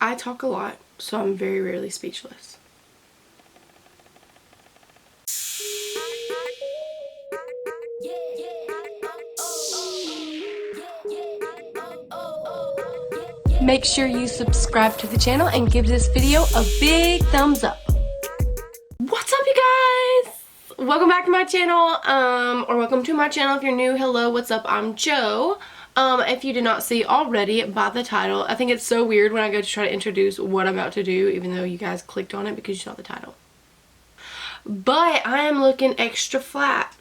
I talk a lot, so I'm very rarely speechless. Make sure you subscribe to the channel and give this video a big thumbs up. What's up, you guys? Welcome back to my channel, or welcome to my channel if you're new. Hello, what's up? I'm Jo. If you did not see already by the title, I think it's so weird when I go to try to introduce what I'm about to do, even though you guys clicked on it because you saw the title. But I am looking extra flat,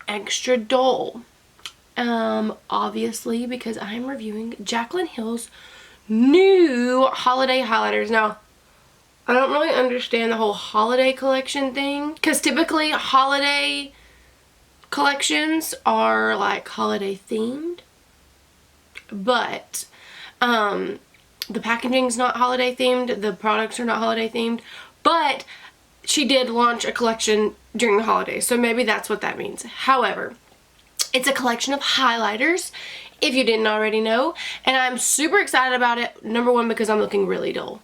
extra dull. Obviously because I am reviewing Jaclyn Hill's new holiday highlighters. Now, I don't really understand the whole holiday collection thing, because typically holiday collections are like holiday themed, but the packaging's not holiday themed, the products are not holiday themed, but she did launch a collection during the holidays, so maybe that's what that means. However, it's a collection of highlighters, if you didn't already know, and I'm super excited about it. Number one, because I'm looking really dull,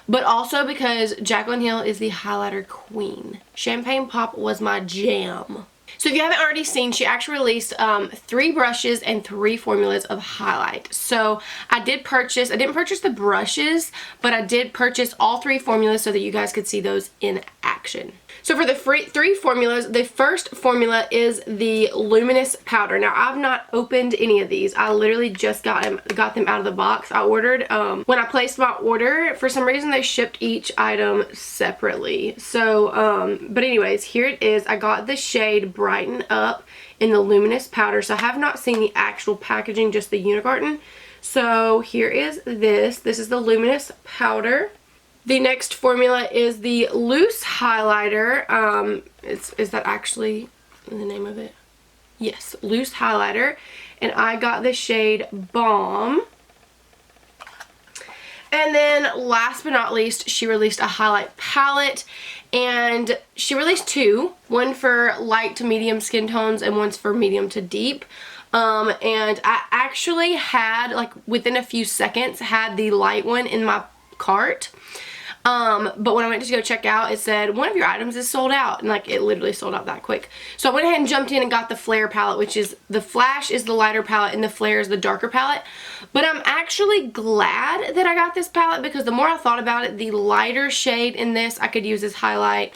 but also because Jaclyn Hill is the highlighter queen. Champagne Pop was my jam. So if you haven't already seen, she actually released 3 brushes and 3 formulas of highlight. So I didn't purchase the brushes, but I did purchase all 3 formulas so that you guys could see those in action. So for the 3 formulas, the first formula is the Luminous Powder. Now, I've not opened any of these. I literally just got them out of the box. I ordered, when I placed my order, for some reason they shipped each item separately. So, but anyways, here it is. I got the shade Brighten Up in the Luminous Powder. So I have not seen the actual packaging, just the Unicarton. So here is this. This is the Luminous Powder. The next formula is the Loose Highlighter. Is that actually the name of it? Yes, Loose Highlighter. And I got the shade Balm. And then last but not least, she released a highlight palette. And she released 2. One for light to medium skin tones and one's for medium to deep. And I actually had, like, within a few seconds, had the light one in my cart. But when I went to go check out, it said one of your items is sold out, and like it literally sold out that quick. So I went ahead and jumped in and got the Flare palette, which is the Flash is the lighter palette and the Flare is the darker palette. But I'm actually glad that I got this palette, because the more I thought about it, the lighter shade in this I could use as highlight,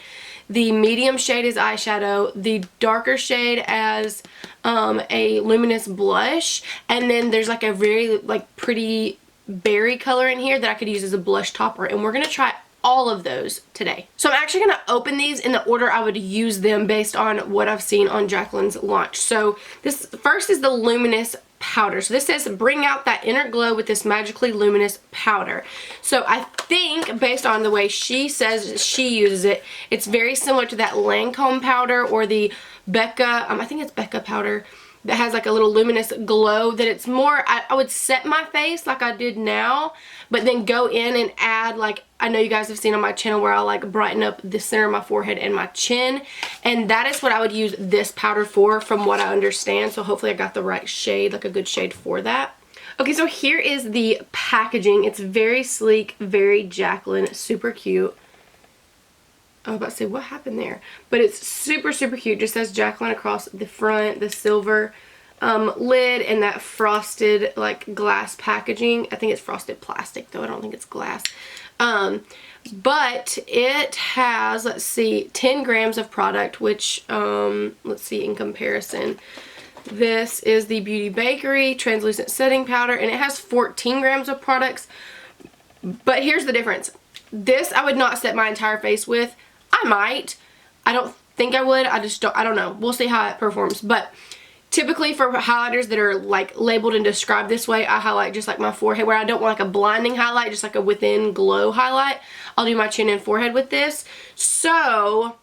the medium shade as eyeshadow, the darker shade as a luminous blush, and then there's like a very like pretty berry color in here that I could use as a blush topper, and we're going to try all of those today. So I'm actually going to open these in the order I would use them based on what I've seen on Jaclyn's launch. So this first is the Luminous Powder. So this says bring out that inner glow with this magically luminous powder. So I think based on the way she says she uses it, it's very similar to that Lancome powder or the Becca, I think it's Becca powder, that has like a little luminous glow, that it's more, I would set my face like I did now, but then go in and add, like, I know you guys have seen on my channel where I like brighten up the center of my forehead and my chin, and that is what I would use this powder for, from what I understand. So hopefully I got the right shade, like a good shade for that. Okay, so here is the packaging. It's very sleek, very Jaclyn, super cute. I was about to say, what happened there? But it's super, super cute. Just says Jaclyn across the front, the silver lid, and that frosted, like, glass packaging. I think it's frosted plastic, though. I don't think it's glass. But it has, let's see, 10 grams of product, which, let's see, in comparison. This is the Beauty Bakery Translucent Setting Powder, and it has 14 grams of products. But here's the difference. This I would not set my entire face with. I might. I don't think I would. I don't know. We'll see how it performs. But typically for highlighters that are like labeled and described this way, I highlight just like my forehead, where I don't want like a blinding highlight, just like a within glow highlight. I'll do my chin and forehead with this. So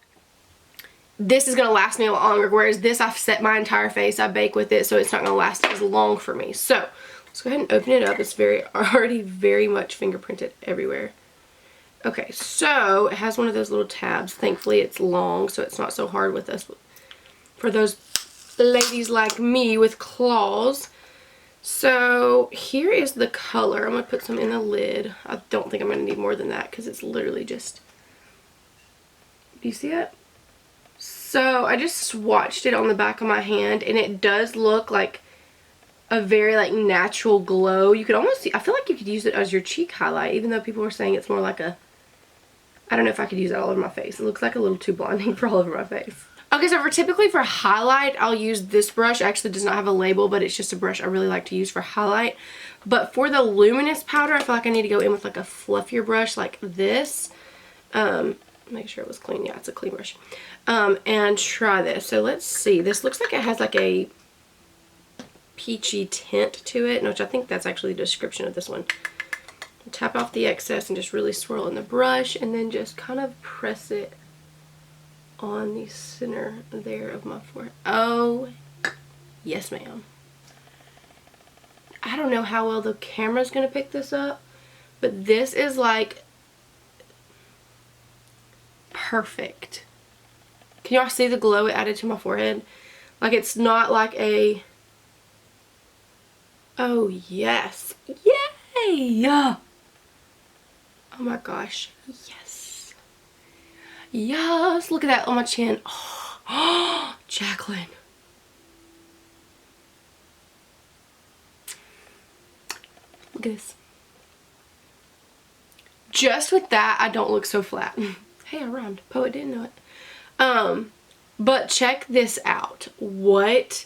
this is going to last me a lot longer, whereas this I've set my entire face. I bake with it, so it's not going to last as long for me. So let's go ahead and open it up. It's already very much fingerprinted everywhere. Okay, so it has one of those little tabs. Thankfully it's long, so it's not so hard with us, for those ladies like me with claws. So here is the color. I'm going to put some in the lid. I don't think I'm going to need more than that because it's literally just, do you see it? So I just swatched it on the back of my hand, and it does look like a very like natural glow. You could almost see, I feel like you could use it as your cheek highlight, even though people were saying it's more like a, I don't know if I could use that all over my face. It looks like a little too blinding for all over my face. Okay, so typically for highlight, I'll use this brush. It actually does not have a label, but it's just a brush I really like to use for highlight. But for the luminous powder, I feel like I need to go in with like a fluffier brush like this. Make sure it was clean. Yeah, it's a clean brush. And try this. So let's see. This looks like it has like a peachy tint to it, which I think that's actually the description of this one. Tap off the excess and just really swirl in the brush, and then just kind of press it on the center there of my forehead. Oh, yes ma'am. I don't know how well the camera's gonna pick this up, but this is like perfect. Can y'all see the glow it added to my forehead? Like, it's not like a, oh yes, yay! Oh my gosh, yes. Yes, look at that on my chin. Oh, Jaclyn. Look at this. Just with that, I don't look so flat. Hey, I rhymed. Poet didn't know it. But check this out. What?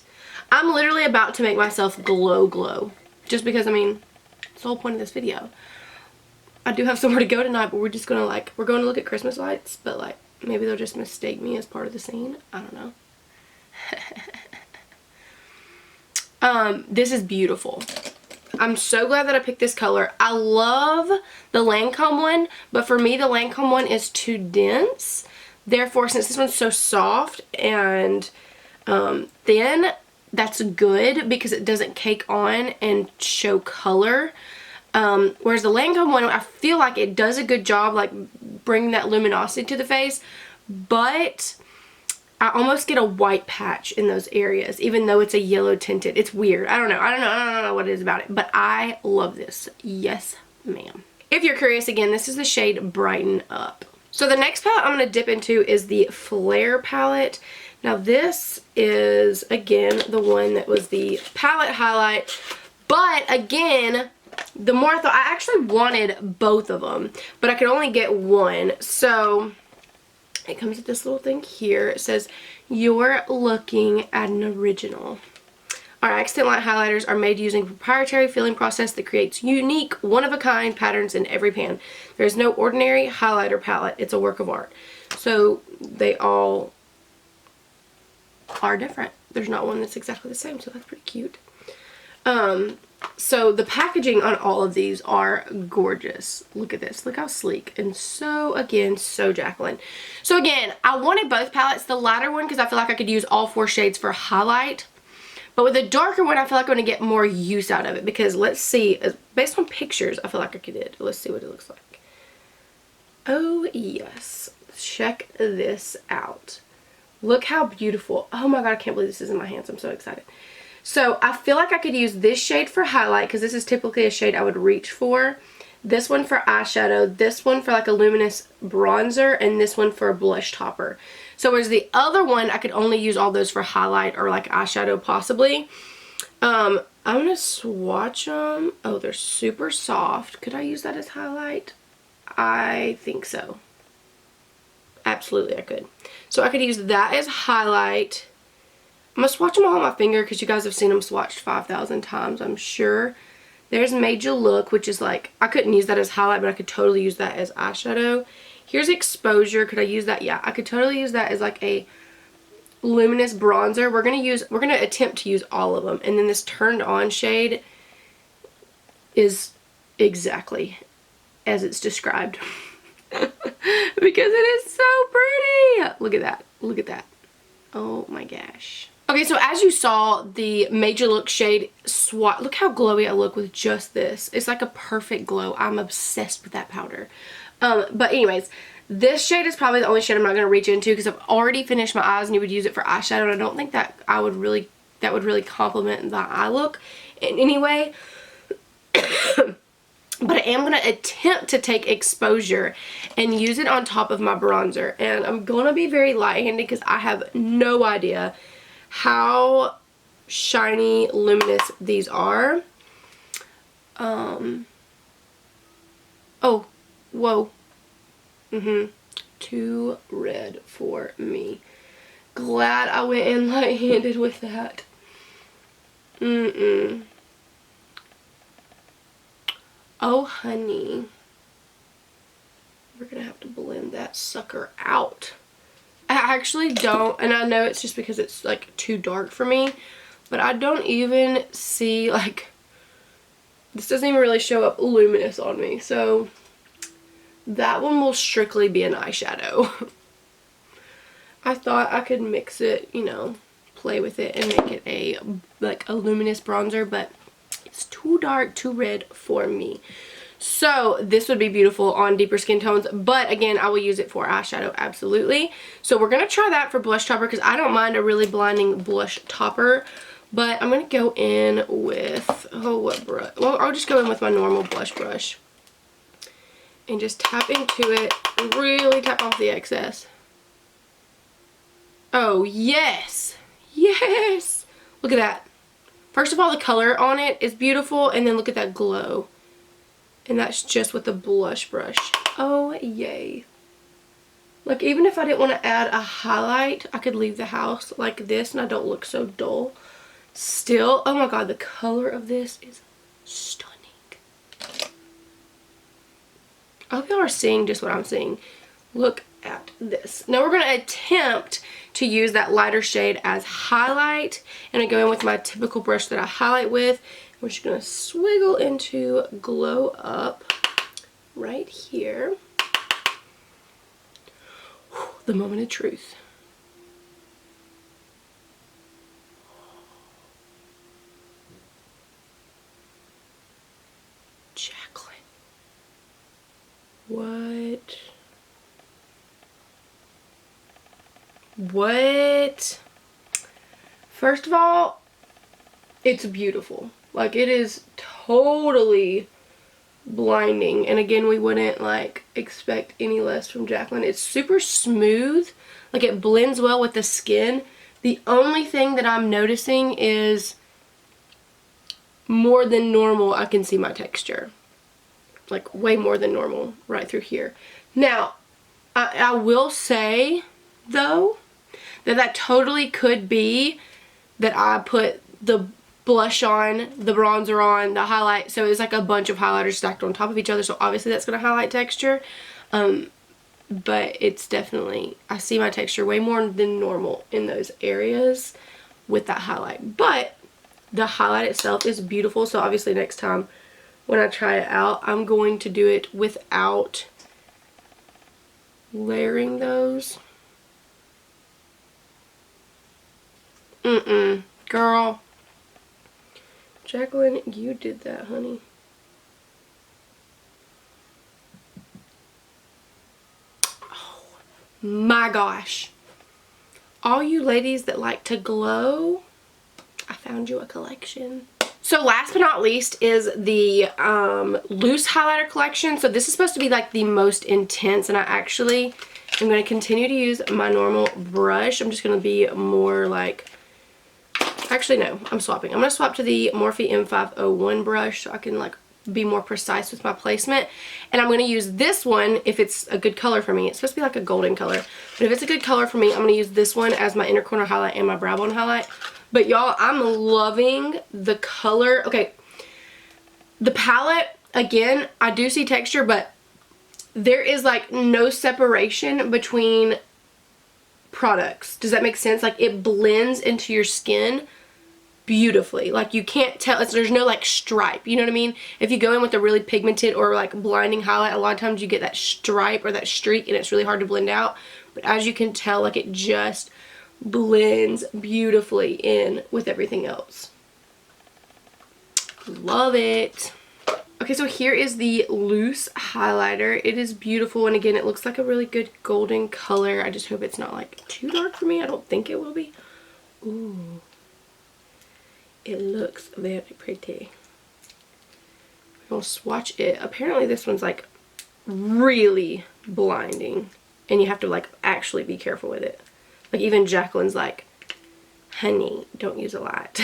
I'm literally about to make myself glow. Just because, I mean, it's the whole point of this video. I do have somewhere to go tonight, but we're just gonna like, we're going to look at Christmas lights, but like, maybe they'll just mistake me as part of the scene. I don't know. This is beautiful. I'm so glad that I picked this color. I love the Lancome one, but for me the Lancome one is too dense. Therefore, since this one's so soft and thin, that's good because it doesn't cake on and show color. Whereas the Lancome one, I feel like it does a good job like bringing that luminosity to the face, but I almost get a white patch in those areas, even though it's a yellow tinted. It's weird. I don't know what it is about it, but I love this. Yes, ma'am. If you're curious, again, this is the shade Brighten Up. So the next palette I'm going to dip into is the Flare palette. Now this is, again, the one that was the palette highlight, but again, the more I thought, I actually wanted both of them, but I could only get one. So it comes with this little thing here. It says, "You're looking at an original. Our accent light highlighters are made using a proprietary filling process that creates unique, one-of-a-kind patterns in every pan. There is no ordinary highlighter palette. It's a work of art." So they all are different. There's not one that's exactly the same, so that's pretty cute. So the packaging on all of these are gorgeous. Look at this. Look how sleek. And so, again, so Jaclyn. So again, I wanted both palettes. The lighter one because I feel like I could use all 4 shades for highlight. But with the darker one, I feel like I'm going to get more use out of it because let's see. Based on pictures, I feel like I could do it. Let's see what it looks like. Oh, yes. Check this out. Look how beautiful. Oh my god, I can't believe this is in my hands. I'm so excited. So I feel like I could use this shade for highlight because this is typically a shade I would reach for. This one for eyeshadow, this one for like a luminous bronzer, and this one for a blush topper. So whereas the other one, I could only use all those for highlight or like eyeshadow possibly. I'm going to swatch them. Oh, they're super soft. Could I use that as highlight? I think so. Absolutely I could. So I could use that as highlight. I'm going to swatch them all on my finger because you guys have seen them swatched 5,000 times, I'm sure. There's Made You Look, which is like, I couldn't use that as highlight, but I could totally use that as eyeshadow. Here's Exposure. Could I use that? Yeah, I could totally use that as like a luminous bronzer. We're going to attempt to use all of them. And then this Turned On shade is exactly as it's described. Because it is so pretty. Look at that. Look at that. Oh my gosh. Okay, so as you saw, the Made You Look shade swatch. Look how glowy I look with just this. It's like a perfect glow. I'm obsessed with that powder. But anyways, this shade is probably the only shade I'm not going to reach into because I've already finished my eyes and you would use it for eyeshadow. And I don't think that that would really complement the eye look. in any way. But I am going to attempt to take exposure and use it on top of my bronzer. And I'm going to be very light-handed because I have no idea how shiny, luminous these are. Oh, whoa. Too red for me. Glad I went in light-handed with that. Oh, honey. We're going to have to blend that sucker out. I actually don't, and I know it's just because it's like too dark for me, but I don't even see, like, this doesn't even really show up luminous on me. So that one will strictly be an eyeshadow. I thought I could mix it, you know, play with it and make it a, like, a luminous bronzer, but it's too dark, too red for me. So this would be beautiful on deeper skin tones, but again, I will use it for eyeshadow, absolutely. So we're going to try that for blush topper because I don't mind a really blinding blush topper, but I'm going to go in with, oh, what brush? Well, I'll just go in with my normal blush brush and just tap into it, really tap off the excess. Oh, yes. Yes. Look at that. First of all, the color on it is beautiful, and then look at that glow. And that's just with the blush brush. Oh, yay. Like, even if I didn't want to add a highlight, I could leave the house like this and I don't look so dull. Still, oh my god, the color of this is stunning. I hope y'all are seeing just what I'm seeing. Look at this. Now we're going to attempt to use that lighter shade as highlight. And I go in with my typical brush that I highlight with. We're just going to swiggle into Glow Up right here. Whew, the moment of truth. Jaclyn. What? What? First of all, it's beautiful. Like, it is totally blinding. And again, we wouldn't, like, expect any less from Jaclyn. It's super smooth. Like, it blends well with the skin. The only thing that I'm noticing is more than normal, I can see my texture. Like, way more than normal right through here. Now, I will say, though, that totally could be that I put the blush on, the bronzer on, the highlight, so it's like a bunch of highlighters stacked on top of each other, so obviously that's going to highlight texture, but it's definitely, I see my texture way more than normal in those areas with that highlight, but the highlight itself is beautiful, so obviously next time when I try it out, I'm going to do it without layering those. Girl. Jaclyn, you did that, honey. Oh my gosh. All you ladies that like to glow, I found you a collection. So last but not least is the loose highlighter collection. So this is supposed to be like the most intense, and I actually am going to continue to use my normal brush. I'm just going to be more like, actually no, I'm swapping. I'm going to swap to the Morphe M501 brush so I can like be more precise with my placement. And I'm going to use this one if it's a good color for me. It's supposed to be like a golden color, but if it's a good color for me, I'm going to use this one as my inner corner highlight and my brow bone highlight. But y'all, I'm loving the color. Okay, the palette, again, I do see texture, but there is like no separation between products. Does that make sense? Like, it blends into your skin beautifully. Like, you can't tell, there's no like stripe, you know what I mean? If you go in with a really pigmented or like blinding highlight, a lot of times you get that stripe or that streak and it's really hard to blend out. But as you can tell, like, it just blends beautifully in with everything else. Love it. Okay, so here is the loose highlighter. It is beautiful, and again, it looks like a really good golden color. I just hope it's not like too dark for me. I don't think it will be. Ooh. it looks very pretty. We'll swatch it. Apparently this one's like really blinding, and you have to like actually be careful with it. Like even Jaclyn's like, honey, don't use a lot.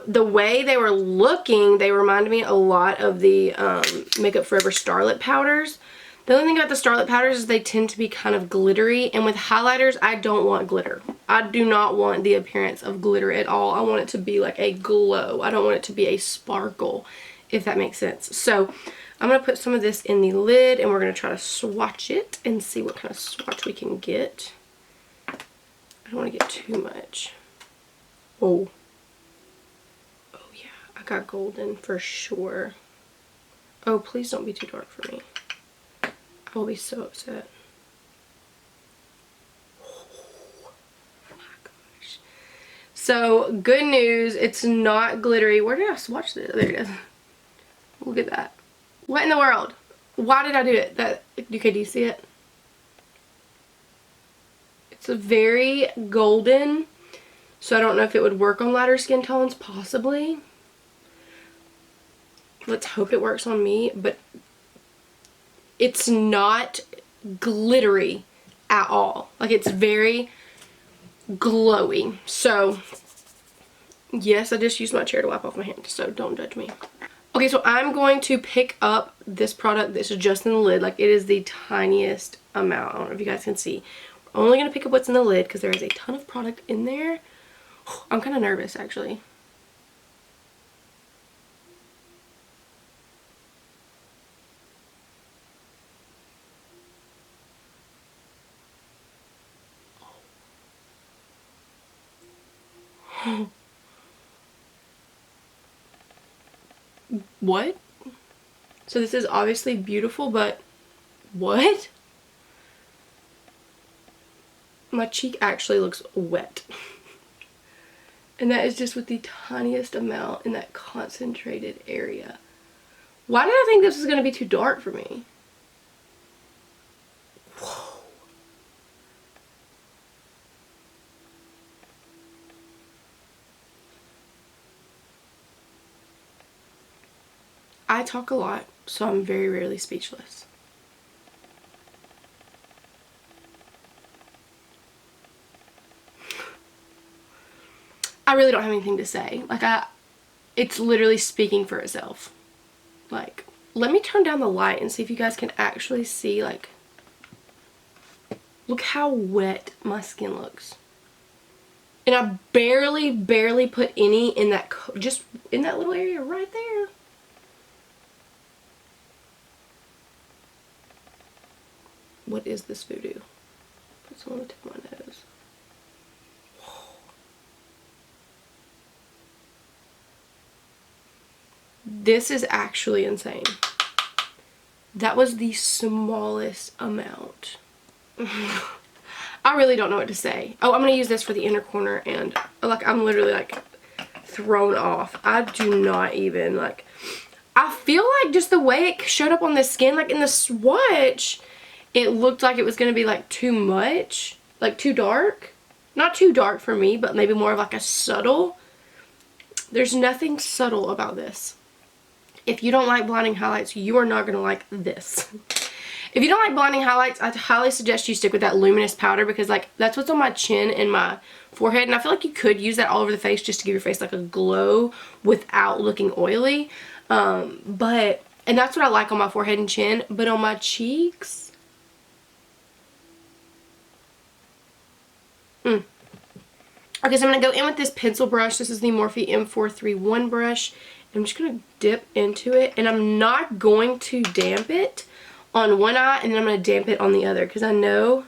The way they were looking, they reminded me a lot of the Makeup Forever Starlit powders. The only thing about the Starlit powders is they tend to be kind of glittery, and with highlighters, I don't want glitter. I do not want the appearance of glitter at all. I want it to be like a glow. I don't want it to be a sparkle, if that makes sense. So I'm going to put some of this in the lid, and we're going to try to swatch it and see what kind of swatch we can get. I don't want to get too much. Oh. Oh yeah, I got golden for sure. Oh, please don't be too dark for me. I will be so upset. Oh my gosh. So, good news, it's not glittery. Where did I swatch this? There it is. Look at that. What in the world? Why did I do it? Okay, do you see it? It's a very golden, so I don't know if it would work on lighter skin tones, possibly. Let's hope it works on me, but it's not glittery at all. Like, it's very glowy. So, yes, I just used my chair to wipe off my hand, so don't judge me. Okay, so I'm going to pick up this product. This is just in the lid. Like, it is the tiniest amount. I don't know if you guys can see. I'm only going to pick up what's in the lid because there is a ton of product in there. I'm kind of nervous, actually. What? So this is obviously beautiful, but what? My cheek actually looks wet. And that is just with the tiniest amount in that concentrated area. Why did I think this was going to be too dark for me? Whoa. I talk a lot, so I'm very rarely speechless. I really don't have anything to say. Like, it's literally speaking for itself. Like, let me turn down the light and see if you guys can actually see, like, look how wet my skin looks. And I barely put any in that, just in that little area right there. What is this voodoo? Put some on the tip of my nose. This is actually insane. That was the smallest amount. I really don't know what to say. Oh, I'm going to use this for the inner corner, and like I'm literally like thrown off. I do not even like, I feel like just the way it showed up on the skin, like in the swatch, it looked like it was going to be like too much, like too dark. Not too dark for me, but maybe more of like a subtle. There's nothing subtle about this. If you don't like blinding highlights, you are not going to like this. If you don't like blinding highlights, I highly suggest you stick with that luminous powder, because like that's what's on my chin and my forehead, and I feel like you could use that all over the face just to give your face like a glow without looking oily. And that's what I like on my forehead and chin, but on my cheeks, Okay, so I'm going to go in with this pencil brush. This is the Morphe M431 brush. I'm just going to dip into it, and I'm not going to damp it on one eye, and then I'm going to damp it on the other, because I know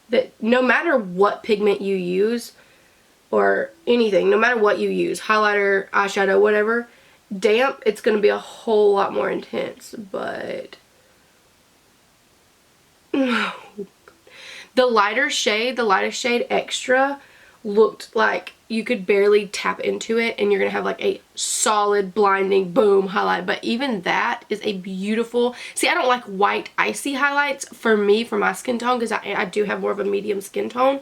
that no matter what pigment you use, or anything, no matter what you use, highlighter, eyeshadow, whatever, damp, it's going to be a whole lot more intense, but the lighter shade Extra, looked like you could barely tap into it and you're gonna have like a solid blinding boom highlight. But even that is a beautiful, see, I don't like white icy highlights for me, for my skin tone, because I do have more of a medium skin tone,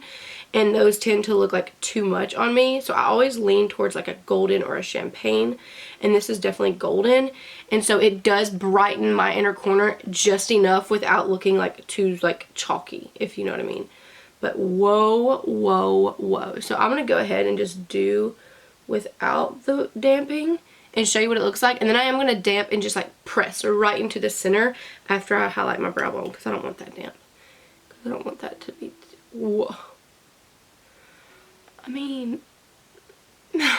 and those tend to look like too much on me. So I always lean towards like a golden or a champagne, and this is definitely golden, and so it does brighten my inner corner just enough without looking like too like chalky, if you know what I mean. But whoa, whoa, whoa. So I'm going to go ahead and just do without the damping and show you what it looks like. And then I am going to damp and just like press right into the center after I highlight my brow bone, because I don't want that damp. Because I don't want that to be, whoa. I mean, no.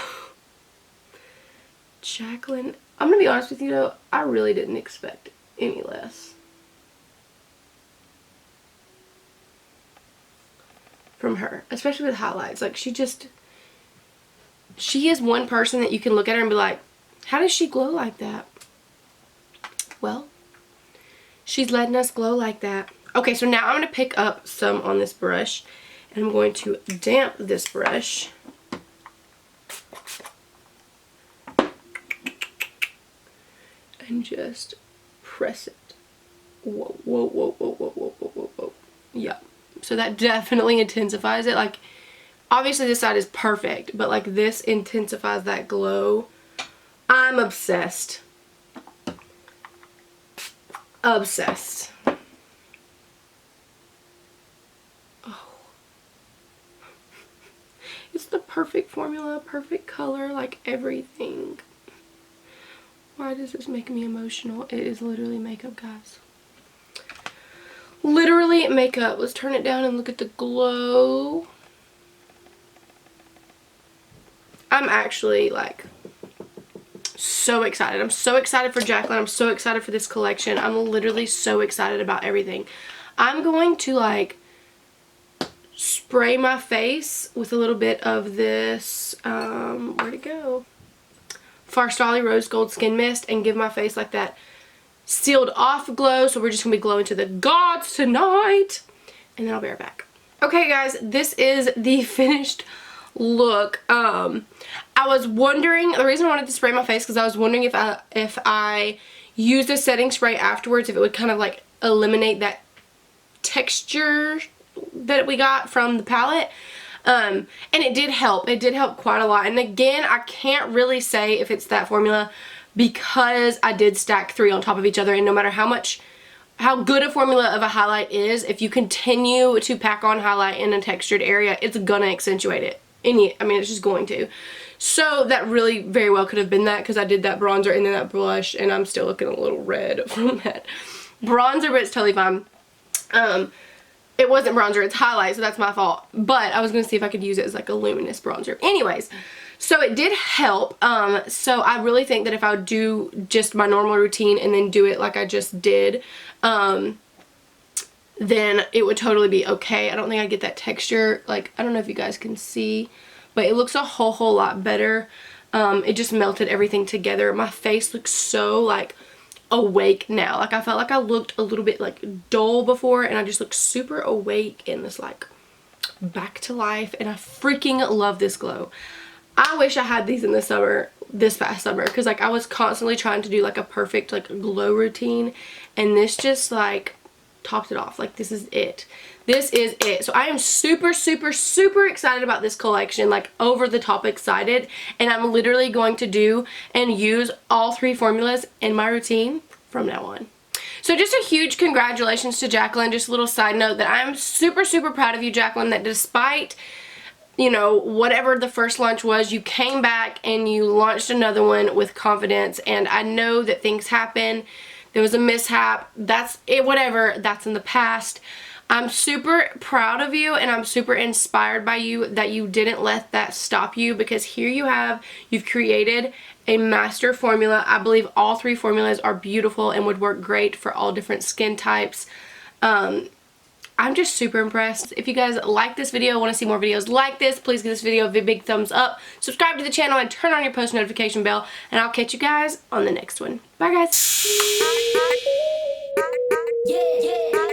Jaclyn, I'm going to be honest with you though, I really didn't expect any less from her, especially with highlights. Like, she is one person that you can look at her and be like, how does she glow like that? Well, she's letting us glow like that. Okay, so now I'm going to pick up some on this brush, and I'm going to damp this brush. And just press it. Whoa, whoa, whoa, whoa, whoa, whoa, whoa, whoa, whoa. Yeah. So that definitely intensifies it. Like, obviously this side is perfect, but like this intensifies that glow. I'm obsessed. Obsessed. Oh. It's the perfect formula, perfect color, like everything. Why does this make me emotional? It is literally makeup, guys. Literally makeup. Let's turn it down and look at the glow. I'm actually like so excited. I'm so excited for Jaclyn. I'm so excited for this collection. I'm literally so excited about everything. I'm going to like spray my face with a little bit of this, where'd it go? Farstali Rose Gold Skin Mist, and give my face like that sealed off glow. So we're just gonna be glowing to the gods tonight, and then I'll be right back. Okay guys, this is the finished look. I was wondering, the reason I wanted to spray my face because I was wondering if I used a setting spray afterwards, if it would kind of like eliminate that texture that we got from the palette. And it did help. It did help quite a lot. And again, I can't really say if it's that formula because I did stack 3 on top of each other, and no matter how good a formula of a highlight is, if you continue to pack on highlight in a textured area, it's gonna accentuate it. I mean, it's just going to. So that really very well could have been that, because I did that bronzer and then that blush, and I'm still looking a little red from that bronzer, but it's totally fine. It wasn't bronzer, it's highlight, so that's my fault. But I was going to see if I could use it as like a luminous bronzer. Anyways, so it did help. So I really think that if I would do just my normal routine and then do it like I just did, then it would totally be okay. I don't think I get that texture. Like, I don't know if you guys can see, but it looks a whole lot better. It just melted everything together. My face looks so like awake now. Like, I felt like I looked a little bit like dull before, and I just look super awake and this like back to life, and I freaking love this glow. I wish I had these in the summer, this past summer, because like I was constantly trying to do like a perfect like glow routine, and this just like topped it off. Like, this is it. This is it. So I am super excited about this collection, like over the top excited, and I'm literally going to do and use all 3 formulas in my routine from now on. So just a huge congratulations to Jaclyn. Just a little side note that I'm super proud of you, Jaclyn, that despite, you know, whatever the first launch was, you came back and you launched another one with confidence. And I know that things happen. There was a mishap. That's it, whatever. That's in the past. I'm super proud of you, and I'm super inspired by you that you didn't let that stop you, because here you have, you've created a master formula. I believe all 3 formulas are beautiful and would work great for all different skin types. I'm just super impressed. If you guys like this video, want to see more videos like this, please give this video a big thumbs up, subscribe to the channel, and turn on your post notification bell, and I'll catch you guys on the next one. Bye guys. Yeah.